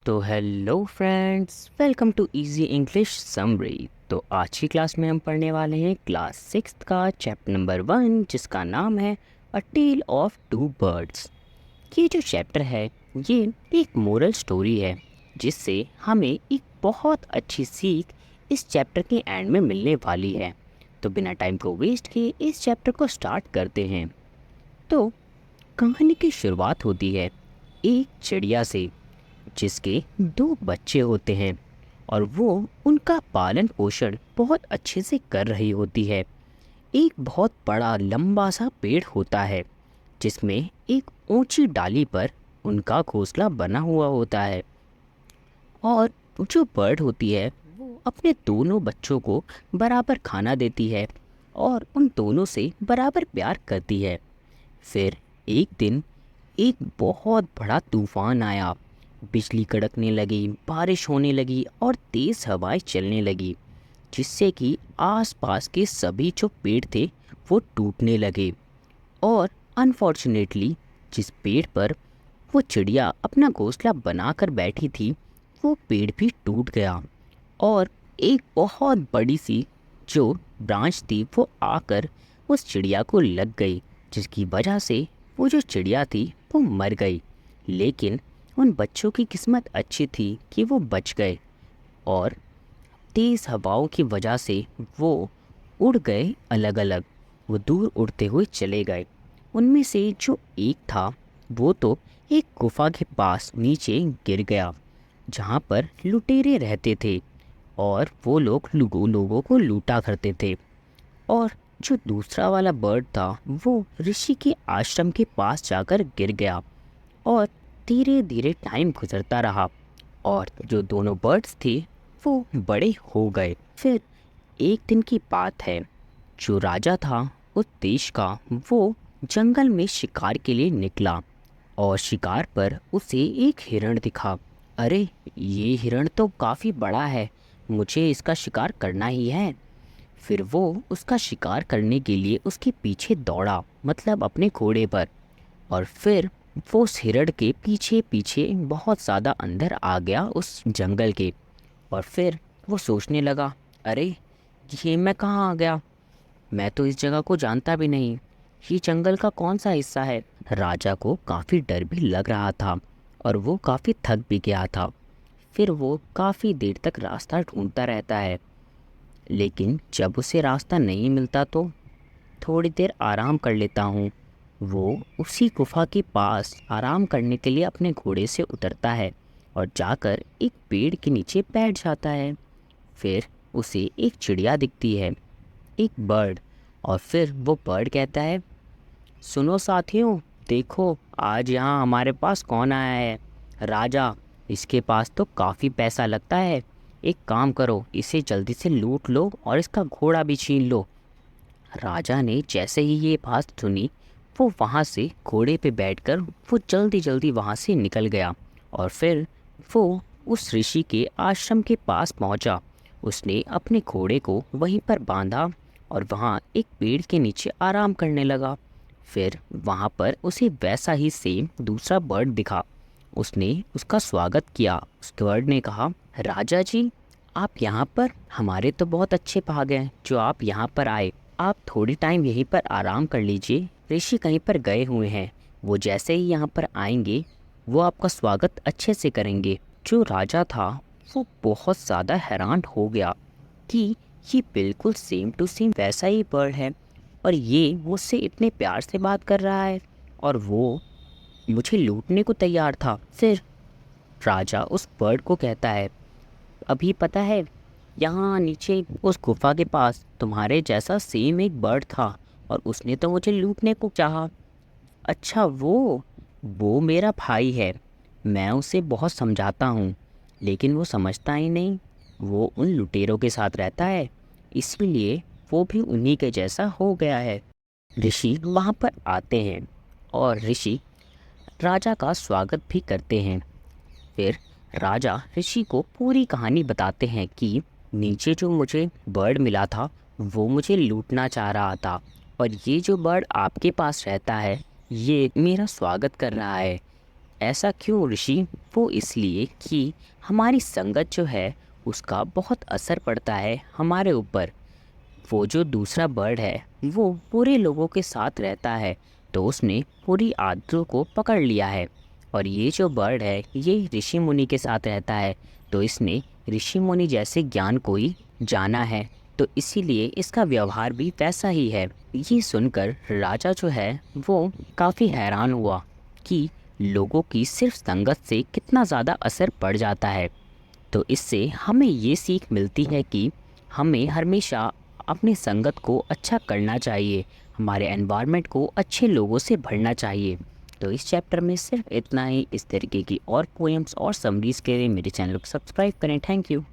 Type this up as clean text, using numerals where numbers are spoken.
तो hello friends, welcome to easy English summary. तो आज की क्लास में हम पढ़ने वाले हैं क्लास 6 का चैप्टर नंबर 1, जिसका नाम है अ टेल ऑफ टू बर्ड्स। ये जो चैप्टर है ये एक मोरल स्टोरी है, जिससे हमें एक बहुत अच्छी सीख इस चैप्टर के एंड में मिलने वाली है। तो बिना टाइम को वेस्ट किए इस चैप्टर को स्टार्ट करते हैं। तो कहानी की शुरुआत होती है एक चिड़िया से, जिसके दो बच्चे होते हैं और वो उनका पालन पोषण बहुत अच्छे से कर रही होती है। एक बहुत बड़ा लंबा सा पेड़ होता है, जिसमें एक ऊंची डाली पर उनका घोंसला बना हुआ होता है। और जो बर्ड होती है वो अपने दोनों बच्चों को बराबर खाना देती है और उन दोनों से बराबर प्यार करती है। फिर एक दिन एक बहुत बड़ा तूफान आया। बिजली कड़कने लगी, बारिश होने लगी और तेज़ हवाएं चलने लगी, जिससे कि आसपास के सभी जो पेड़ थे वो टूटने लगे। और अनफॉर्चुनेटली जिस पेड़ पर वो चिड़िया अपना घोंसला बनाकर बैठी थी, वो पेड़ भी टूट गया और एक बहुत बड़ी सी जो ब्रांच थी वो आकर उस चिड़िया को लग गई, जिसकी वजह से वो जो चिड़िया थी वो मर गई। लेकिन उन बच्चों की किस्मत अच्छी थी कि वो बच गए और तेज़ हवाओं की वजह से वो उड़ गए अलग अलग। वो दूर उड़ते हुए चले गए। उनमें से जो एक था वो तो एक गुफा के पास नीचे गिर गया, जहाँ पर लुटेरे रहते थे और वो लोग लोगों को लूटा करते थे। और जो दूसरा वाला बर्ड था वो ऋषि के आश्रम के पास जाकर गिर गया और धीरे धीरे टाइम गुजरता रहा और जो दोनों बर्ड्स थे वो बड़े हो गए। फिर एक दिन की बात है, जो राजा था उस देश का, वो जंगल में शिकार के लिए निकला और शिकार पर उसे एक हिरण दिखा। अरे, ये हिरण तो काफ़ी बड़ा है, मुझे इसका शिकार करना ही है। फिर वो उसका शिकार करने के लिए उसके पीछे दौड़ा, मतलब अपने घोड़े पर। और फिर वो उस हिरण के पीछे पीछे बहुत ज़्यादा अंदर आ गया उस जंगल के। और फिर वो सोचने लगा, अरे, ये मैं कहाँ आ गया, मैं तो इस जगह को जानता भी नहीं, ये जंगल का कौन सा हिस्सा है। राजा को काफ़ी डर भी लग रहा था और वो काफ़ी थक भी गया था। फिर वो काफ़ी देर तक रास्ता ढूंढता रहता है, लेकिन जब उसे रास्ता नहीं मिलता तो थोड़ी देर आराम कर लेता हूँ। वो उसी गुफा के पास आराम करने के लिए अपने घोड़े से उतरता है और जाकर एक पेड़ के नीचे बैठ जाता है। फिर उसे एक चिड़िया दिखती है, एक बर्ड। और फिर वो बर्ड कहता है, सुनो साथियों, देखो आज यहाँ हमारे पास कौन आया है, राजा। इसके पास तो काफ़ी पैसा लगता है, एक काम करो, इसे जल्दी से लूट लो और इसका घोड़ा भी छीन लो। राजा ने जैसे ही ये बात सुनी, वो वहाँ से घोड़े पे बैठकर वो जल्दी जल्दी वहाँ से निकल गया और फिर वो उस ऋषि के आश्रम के पास पहुँचा। उसने अपने घोड़े को वहीं पर बांधा और वहाँ एक पेड़ के नीचे आराम करने लगा। फिर वहाँ पर उसे वैसा ही सेम दूसरा बर्ड दिखा। उसने उसका स्वागत किया। उस बर्ड ने कहा, राजा जी, आप यहाँ पर, हमारे तो बहुत अच्छे भाग हैं जो आप यहाँ पर आए। आप थोड़ी टाइम यहीं पर आराम कर लीजिए, ऋषि कहीं पर गए हुए हैं, वो जैसे ही यहाँ पर आएंगे वो आपका स्वागत अच्छे से करेंगे। जो राजा था वो बहुत ज़्यादा हैरान हो गया कि ये बिल्कुल सेम टू सेम वैसा ही बर्ड है और ये मुझसे इतने प्यार से बात कर रहा है और वो मुझे लूटने को तैयार था। फिर राजा उस बर्ड को कहता है, अभी पता है, यहाँ नीचे उस गुफा के पास तुम्हारे जैसा सेम एक बर्ड था और उसने तो मुझे लूटने को चाहा। अच्छा, वो मेरा भाई है, मैं उसे बहुत समझाता हूँ लेकिन वो समझता ही नहीं। वो उन लुटेरों के साथ रहता है, इसलिए वो भी उन्हीं के जैसा हो गया है। ऋषि वहाँ पर आते हैं और ऋषि राजा का स्वागत भी करते हैं। फिर राजा ऋषि को पूरी कहानी बताते हैं कि नीचे जो मुझे बर्ड मिला था वो मुझे लूटना चाह रहा था और ये जो बर्ड आपके पास रहता है ये मेरा स्वागत कर रहा है। ऐसा क्यों ऋषि? वो इसलिए कि हमारी संगत जो है उसका बहुत असर पड़ता है हमारे ऊपर। वो जो दूसरा बर्ड है वो बुरे लोगों के साथ रहता है तो उसने बुरी आदतों को पकड़ लिया है। और ये जो बर्ड है ये ऋषि मुनि के साथ रहता है तो इसने ऋषि मुनि जैसे ज्ञान को ही जाना है, तो इसीलिए इसका व्यवहार भी वैसा ही है। ये सुनकर राजा जो है वो काफ़ी हैरान हुआ कि लोगों की सिर्फ संगत से कितना ज़्यादा असर पड़ जाता है। तो इससे हमें ये सीख मिलती है कि हमें हमेशा अपनी संगत को अच्छा करना चाहिए, हमारे एनवायरनमेंट को अच्छे लोगों से भरना चाहिए। तो इस चैप्टर में सिर्फ इतना ही। इस तरीके की और पोएम्स और समरीज़ के लिए मेरे चैनल को सब्सक्राइब करें। Thank you.